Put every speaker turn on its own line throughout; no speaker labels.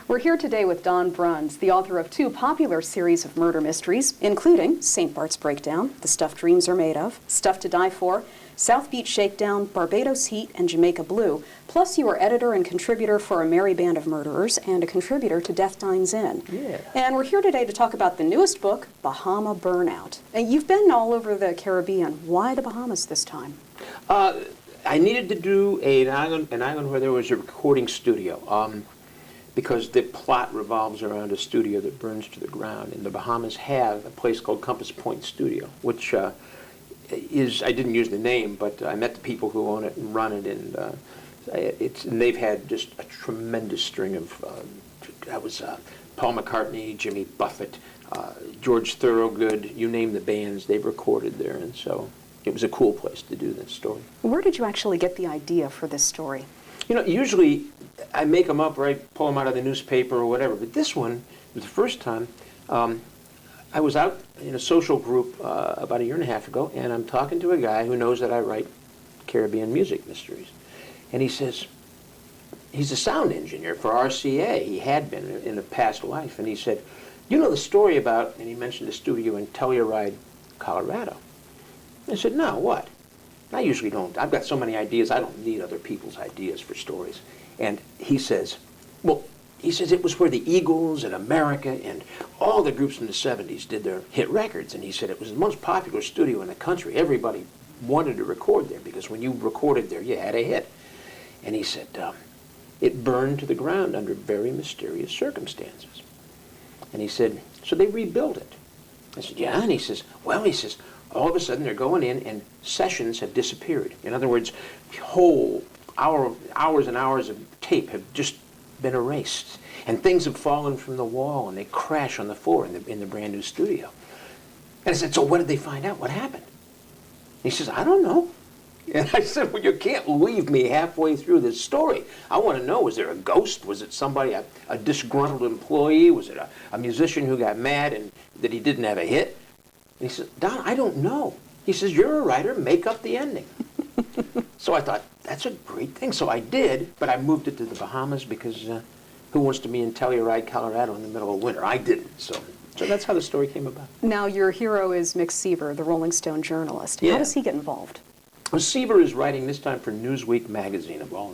We're here today with Don Bruns, the author of 2 popular series of murder mysteries, including St. Bart's Breakdown, The Stuff Dreams Are Made Of, Stuff to Die For, South Beach Shakedown, Barbados Heat, and Jamaica Blue. Plus, you are editor and contributor for A Merry Band of Murderers and a contributor to Death Dines In.
Yeah.
And we're here today to talk about the newest book, Bahama Burnout. And you've been all over the Caribbean. Why the Bahamas this time?
I needed to do an island where there was a recording studio, because the plot revolves around a studio that burns to the ground. And the Bahamas have a place called Compass Point Studio, which I didn't use the name, but I met the people who own it and run it, and and they've had just a tremendous string of, Paul McCartney, Jimmy Buffett, George Thorogood, you name the bands, they've recorded there, and so it was a cool place to do this story.
Where did you actually get the idea for this story?
You know, usually I make them up, or I pull them out of the newspaper or whatever, but this one was the first time. I was out in a social group about 1.5 years ago, and I'm talking to a guy who knows that I write Caribbean music mysteries. And he says, he's a sound engineer for RCA. He had been in a past life. And he said, you know the story about, and he mentioned the studio in Telluride, Colorado. I said, no, what? I usually don't. I've got so many ideas, I don't need other people's ideas for stories. And he says, well, he says it was where the Eagles and America and all the groups in the 70s did their hit records. And he said it was the most popular studio in the country. Everybody wanted to record there because when you recorded there, you had a hit. And he said, it burned to the ground under very mysterious circumstances. And he said, so they rebuilt it. I said, yeah. And he says, well, he says, all of a sudden they're going in and sessions have disappeared. In other words, whole hours and hours of tape have just been erased. And things have fallen from the wall and they crash on the floor in the brand new studio. And I said, so what did they find out? What happened? And he says, I don't know. And I said, well, you can't leave me halfway through this story. I want to know, was there a ghost? Was it somebody, a disgruntled employee? Was it a musician who got mad and that he didn't have a hit? And he said, Don, I don't know. He says, you're a writer, make up the ending. So I thought, that's a great thing. So I did, but I moved it to the Bahamas because who wants to be in Telluride, Colorado in the middle of winter? I didn't. So that's how the story came about.
Now, your hero is Mick Seaver, the Rolling Stone journalist.
Yeah.
How does he get involved?
Well, Seaver is writing this time for Newsweek magazine of all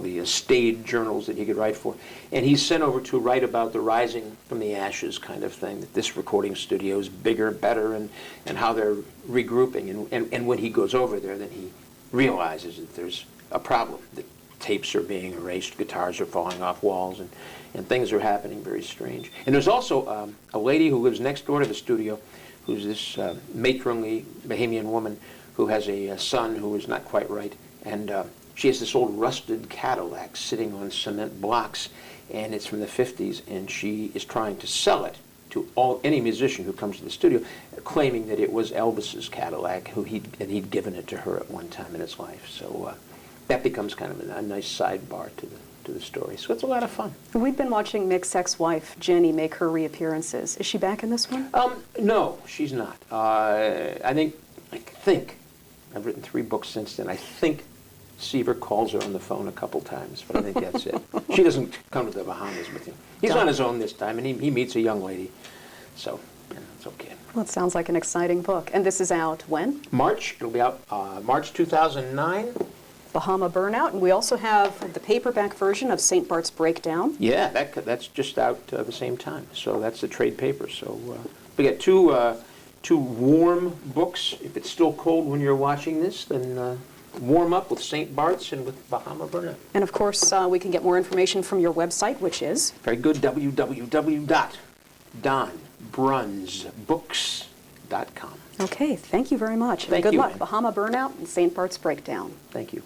the staid journals that he could write for, and he's sent over to write about the rising from the ashes kind of thing. That this recording studio is bigger, better, and how they're regrouping. And when he goes over there, then he realizes that there's a problem. That tapes are being erased, guitars are falling off walls, and things are happening very strange. And there's also a lady who lives next door to the studio, who's this matronly Bahamian woman who has a son who is not quite right, and she has this old rusted Cadillac sitting on cement blocks, and it's from the 50s, and she is trying to sell it to any musician who comes to the studio, claiming that it was Elvis's Cadillac, he'd given it to her at one time in his life. So that becomes kind of a nice sidebar to the story. So it's a lot of fun.
We've been watching Mick's ex-wife, Jenny, make her reappearances. Is she back in this one?
No, she's not. I think, I've written 3 books since then. I think Seaver calls her on the phone a couple times, but I think that's it. She doesn't come to the Bahamas with him. He's on his own this time, and he meets a young lady, so it's okay.
Well, it sounds like an exciting book. And this is out when?
March. It'll be out March 2009.
Bahama Burnout, and we also have the paperback version of St. Bart's Breakdown.
Yeah, that's just out at the same time, so that's the trade paper. So we got two warm books. If it's still cold when you're watching this, then warm up with St. Bart's and with Bahama Burnout.
And of course, we can get more information from your website, which is?
Very good, www.donbrunsbooks.com.
Okay, thank you very much.
Thank
and good
you.
luck. Bahama Burnout and St. Bart's Breakdown.
Thank you.